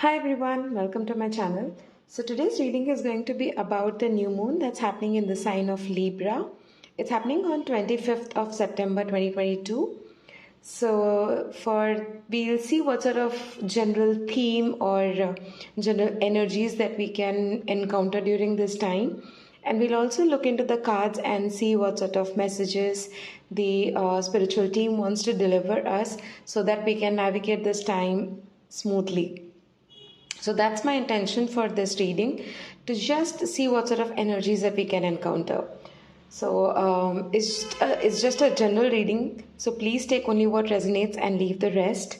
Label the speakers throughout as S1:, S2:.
S1: Hi everyone, welcome to my channel. So today's reading is going to be about the new moon that's happening in the sign of Libra. It's happening on 25th of September 2022. So we'll see what sort of general theme or general energies that we can encounter during this time. And we'll also look into the cards and see what sort of messages the spiritual team wants to deliver us so that we can navigate this time smoothly. So that's my intention for this reading, to just see what sort of energies that we can encounter. So it's just a general reading. So please take only what resonates and leave the rest.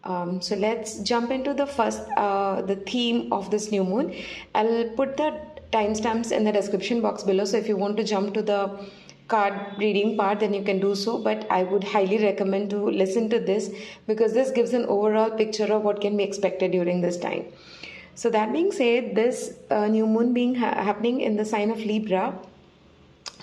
S1: So let's jump into the theme of this new moon. I'll put the timestamps in the description box below. So if you want to jump to the card reading part, then you can do so, but I would highly recommend to listen to this because this gives an overall picture of what can be expected during this time. So that being said, this new moon being happening in the sign of Libra.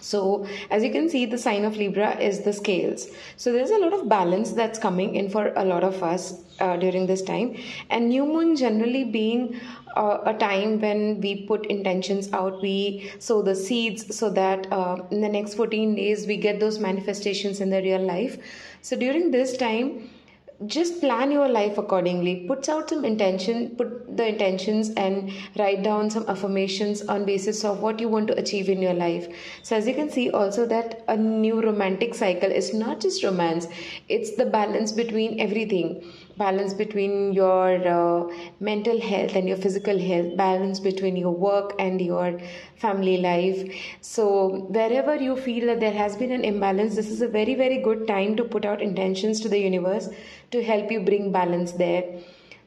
S1: So as you can see, the sign of Libra is the scales. So there's a lot of balance that's coming in for a lot of us during this time. And new moon generally being a time when we put intentions out, we sow the seeds so that in the next 14 days we get those manifestations in the real life. So during this time, just plan your life accordingly. Put out some intention, put the intentions and write down some affirmations on basis of what you want to achieve in your life. So as you can see also that a new romantic cycle is not just romance, it's the balance between everything. Balance between your mental health and your physical health, balance between your work and your family life. So wherever you feel that there has been an imbalance, this is a very, very good time to put out intentions to the universe to help you bring balance there.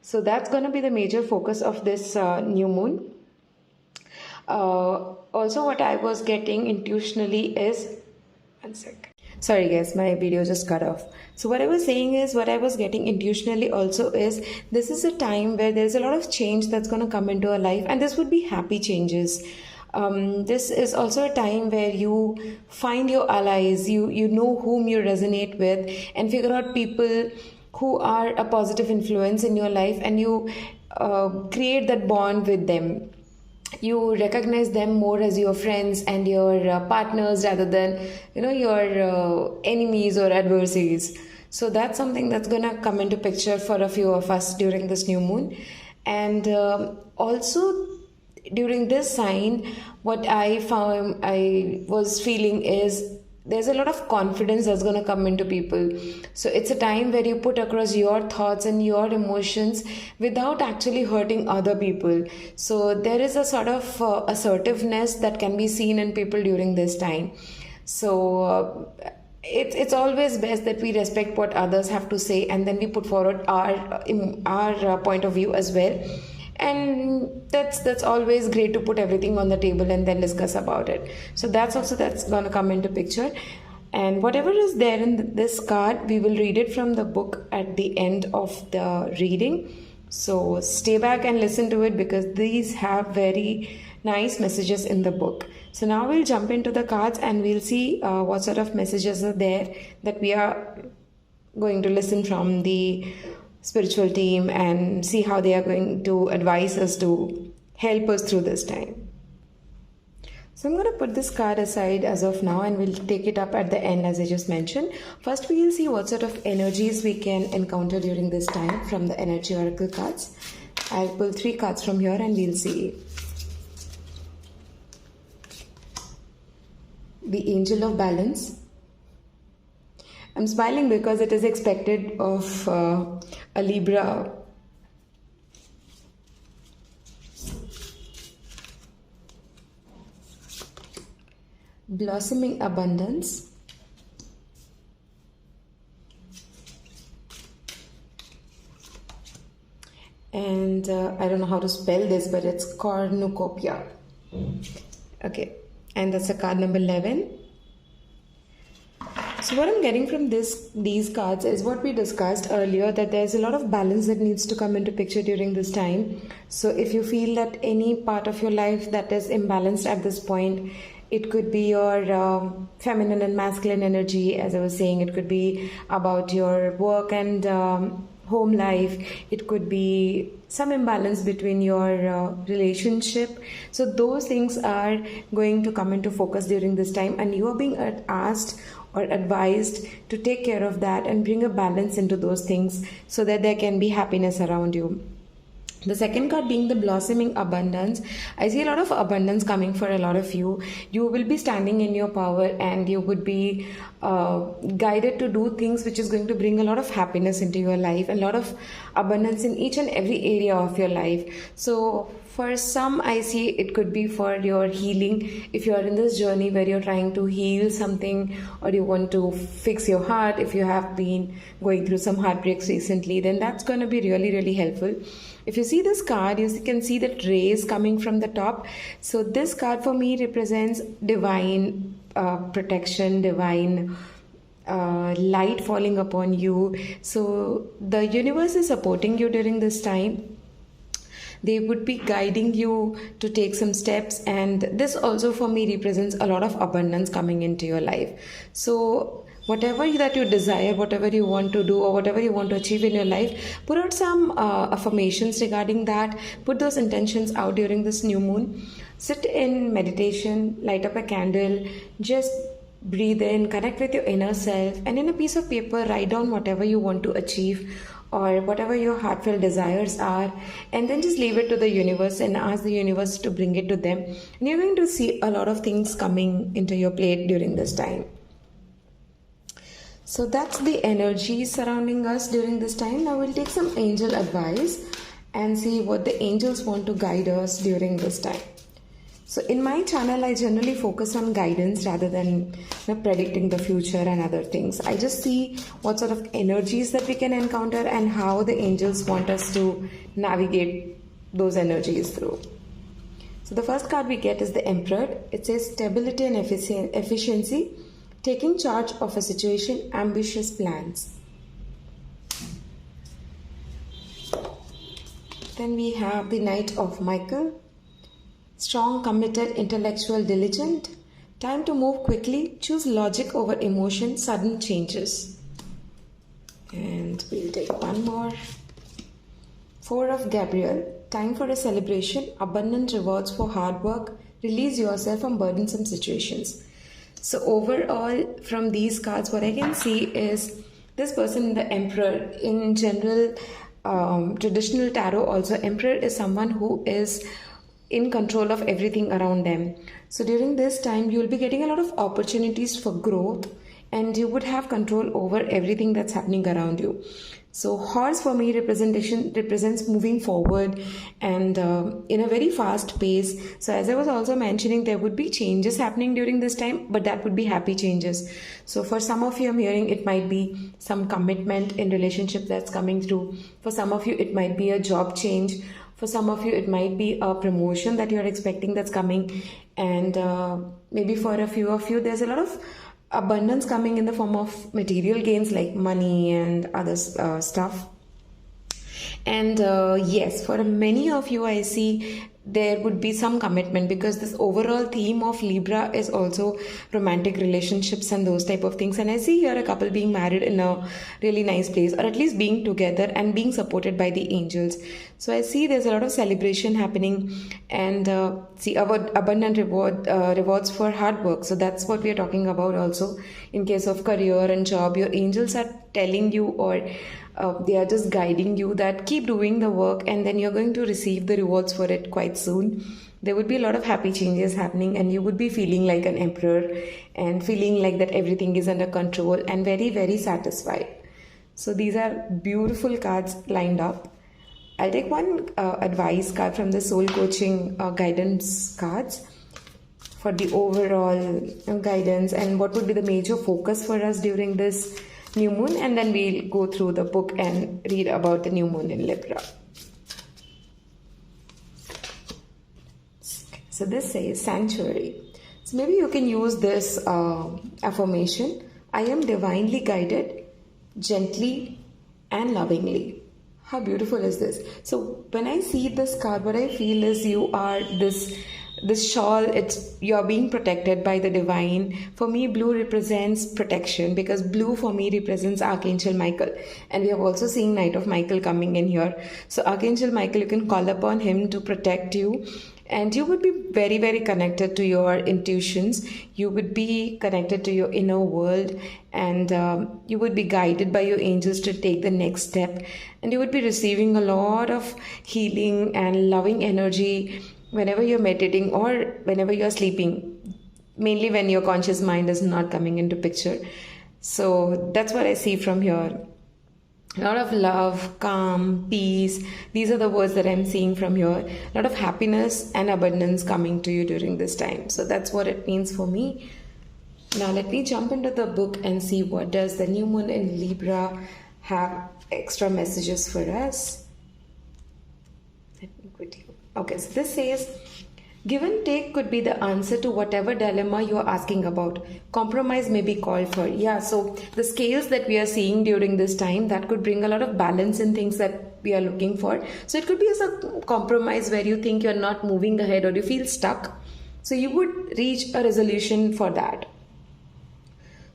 S1: So that's going to be the major focus of this new moon. Also what I was getting intuitionally is, one sec. Sorry guys, my video just cut off. So what I was saying is, what I was getting intuitionally also is, this is a time where there's a lot of change that's going to come into our life, and this would be happy changes. This is also a time where you find your allies, you know whom you resonate with, and figure out people who are a positive influence in your life, and you create that bond with them. You recognize them more as your friends and your partners rather than your enemies or adversaries. So that's something that's gonna come into picture for a few of us during this new moon. And also during this sign, what I was feeling is there's a lot of confidence that's going to come into people. So it's a time where you put across your thoughts and your emotions without actually hurting other people. So there is a sort of assertiveness that can be seen in people during this time. So it's always best that we respect what others have to say, and then we put forward our point of view as well. And that's always great to put everything on the table and then discuss about it. So that's going to come into picture. And whatever is there in this card, we will read it from the book at the end of the reading. So stay back and listen to it because these have very nice messages in the book. So now we'll jump into the cards and we'll see what sort of messages are there that we are going to listen from the spiritual team and see how they are going to advise us to help us through this time. So I'm going to put this card aside as of now and we'll take it up at the end as I just mentioned. First we will see what sort of energies we can encounter during this time from the energy oracle cards. I'll pull 3 cards from here and we'll see. The Angel of Balance. I'm smiling because it is expected of a Libra. Blossoming Abundance. And I don't know how to spell this, but it's cornucopia. Okay, and that's a card number 11. So what I'm getting from these cards is what we discussed earlier, that there's a lot of balance that needs to come into picture during this time. So if you feel that any part of your life that is imbalanced at this point, it could be your feminine and masculine energy, as I was saying, it could be about your work and home life, it could be some imbalance between your relationship. So those things are going to come into focus during this time, and you are being asked or advised to take care of that and bring a balance into those things so that there can be happiness around you. The second card being the blossoming abundance. I see a lot of abundance coming for a lot of you. You will be standing in your power, and you would be guided to do things which is going to bring a lot of happiness into your life, and a lot of abundance in each and every area of your life. So for some, I see it could be for your healing. If you are in this journey where you're trying to heal something, or you want to fix your heart, if you have been going through some heartbreaks recently, then that's going to be really, really helpful. If you see this card, you can see that rays coming from the top. So this card for me represents divine protection, divine light falling upon you. So the universe is supporting you during this time. They would be guiding you to take some steps, and this also for me represents a lot of abundance coming into your life. So whatever that you desire, whatever you want to do, or whatever you want to achieve in your life, put out some affirmations regarding that. Put those intentions out during this new moon. Sit in meditation, light up a candle, just breathe in, connect with your inner self, and in a piece of paper write down whatever you want to achieve or whatever your heartfelt desires are, and then just leave it to the universe and ask the universe to bring it to them. And you're going to see a lot of things coming into your plate during this time. So that's the energy surrounding us during this time. Now we'll take some angel advice and see what the angels want to guide us during this time. So in my channel, I generally focus on guidance rather than predicting the future and other things. I just see what sort of energies that we can encounter and how the angels want us to navigate those energies through. So the first card we get is the Emperor. It says stability and efficiency, taking charge of a situation, ambitious plans. Then we have the Knight of Michael. Strong, committed, intellectual, diligent. Time to move quickly. Choose logic over emotion. Sudden changes. And we'll take one more. Four of Gabriel. Time for a celebration. Abundant rewards for hard work. Release yourself from burdensome situations. So overall, from these cards, what I can see is this person, the Emperor. In general, traditional tarot also, Emperor is someone who is in control of everything around them. So during this time, you will be getting a lot of opportunities for growth, and you would have control over everything that's happening around you. So horse for me represents moving forward and in a very fast pace. So as I was also mentioning, there would be changes happening during this time, but that would be happy changes. So for some of you, I'm hearing it might be some commitment in relationship that's coming through. For some of you, it might be a job change. For some of you, it might be a promotion that you're expecting that's coming. And maybe for a few of you, there's a lot of abundance coming in the form of material gains like money and other stuff. And yes, for many of you, I see there would be some commitment, because this overall theme of Libra is also romantic relationships and those type of things. And I see here a couple being married in a really nice place, or at least being together and being supported by the angels. So I see there's a lot of celebration happening, and see abundant rewards for hard work. So that's what we are talking about also. In case of career and job, your angels are telling you, or they are just guiding you that keep doing the work, and then you're going to receive the rewards for it quite soon. There would be a lot of happy changes happening, and you would be feeling like an emperor and feeling like that everything is under control and very, very satisfied. So these are beautiful cards lined up. I'll take one advice card from the soul coaching guidance cards for the overall guidance and what would be the major focus for us during this new moon, and then we'll go through the book and read about the new moon in Libra. So this says sanctuary. So maybe you can use this affirmation. I am divinely guided, gently and lovingly. How beautiful is this? So when I see this card, what I feel is you are this this shawl, you're being protected by the divine. For me, blue represents protection, because blue for me represents Archangel Michael, and we have also seen Knight of Michael coming in here. So Archangel Michael, you can call upon him to protect you, and you would be very, very connected to your intuitions. You would be connected to your inner world, and you would be guided by your angels to take the next step, and you would be receiving a lot of healing and loving energy whenever you're meditating or whenever you're sleeping, mainly when your conscious mind is not coming into picture. So that's what I see from here. A lot of love, calm, peace. These are the words that I'm seeing from here. A lot of happiness and abundance coming to you during this time. So that's what it means for me. Now let me jump into the book and see what does the new moon in Libra have extra messages for us. Let me quickly. Okay, so this says, give and take could be the answer to whatever dilemma you are asking about. Compromise may be called for. Yeah, so the scales that we are seeing during this time, that could bring a lot of balance in things that we are looking for. So it could be as a compromise where you think you're not moving ahead or you feel stuck. So you would reach a resolution for that.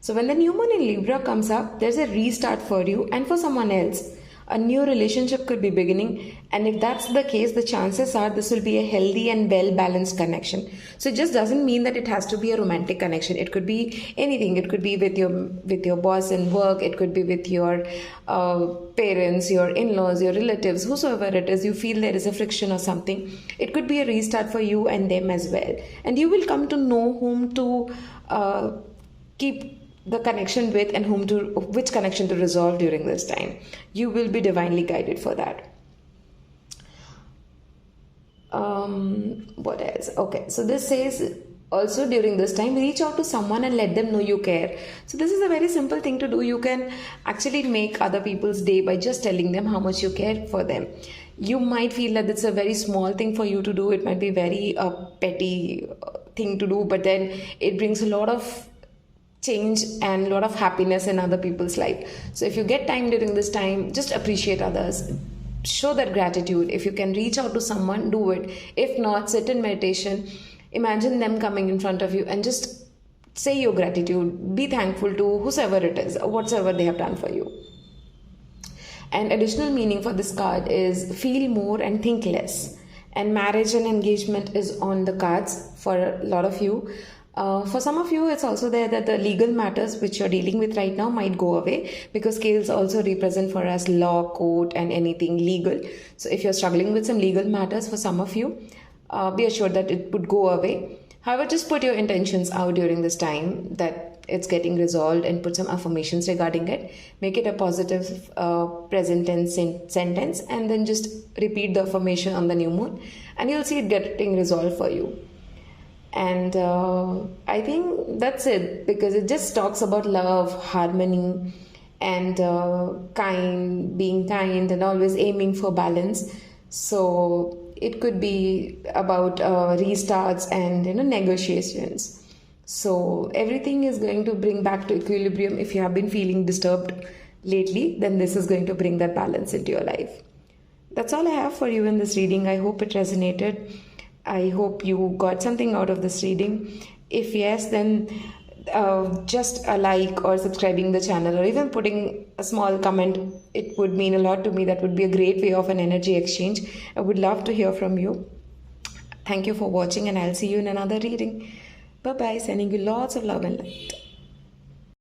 S1: So when the new moon in Libra comes up, there's a restart for you and for someone else. A new relationship could be beginning, and if that's the case, the chances are this will be a healthy and well-balanced connection. So it just doesn't mean that it has to be a romantic connection. It could be anything. It could be with your boss in work. It could be with your parents, your in-laws, your relatives, whosoever it is. You feel there is a friction or something. It could be a restart for you and them as well, and you will come to know whom to keep the connection with and which connection to resolve during this time. You will be divinely guided for that. What else? Okay, so this says also during this time, reach out to someone and let them know you care. So this is a very simple thing to do. You can actually make other people's day by just telling them how much you care for them. You might feel that it's a very small thing for you to do. It might be very petty thing to do, but then it brings a lot of change and a lot of happiness in other people's life. So if you get time during this time, just appreciate others, show that gratitude. If you can reach out to someone, do it. If not, sit in meditation, imagine them coming in front of you and just say your gratitude. Be thankful to whosoever it is, whatsoever they have done for you. And additional meaning for this card is feel more and think less. And marriage and engagement is on the cards for a lot of you. For some of you, it's also there that the legal matters which you're dealing with right now might go away, because scales also represent for us law, court, and anything legal. So if you're struggling with some legal matters, for some of you, be assured that it would go away. However, just put your intentions out during this time that it's getting resolved and put some affirmations regarding it. Make it a positive present tense sentence, and then just repeat the affirmation on the new moon, and you'll see it getting resolved for you. And I think that's it, because it just talks about love, harmony, and being kind and always aiming for balance. So it could be about restarts and negotiations. So everything is going to bring back to equilibrium. If you have been feeling disturbed lately, then this is going to bring that balance into your life. That's all I have for you in this reading. I hope it resonated. I hope you got something out of this reading. If yes, then just a like or subscribing the channel, or even putting a small comment, it would mean a lot to me. That would be a great way of an energy exchange. I would love to hear from you. Thank you for watching, and I'll see you in another reading. Bye-bye. Sending you lots of love and light.